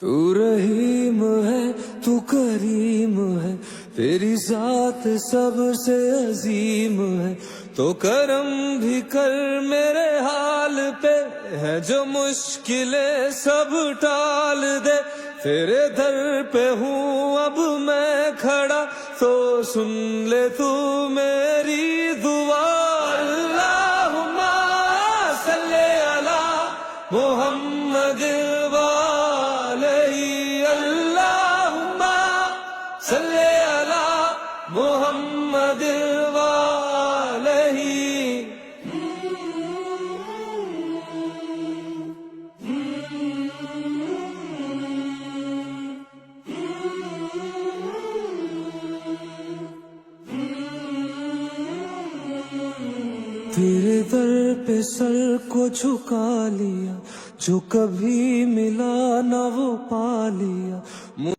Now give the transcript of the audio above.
तू रहीम है, तू करीम है, तेरी जात सबसे अजीम है। तो करम भी कर मेरे हाल पे, है जो मुश्किलें सब टाल दे। तेरे दर पे हूँ अब मैं खड़ा, तो सुन ले तू मेरी दुआ। अल्लाहुम्मा सल्ले अला मुहम्मद सल्ले अला मुहम्मद वालही। तेरे दर पे सर को झुका लिया, जो कभी मिला ना वो पा लिया।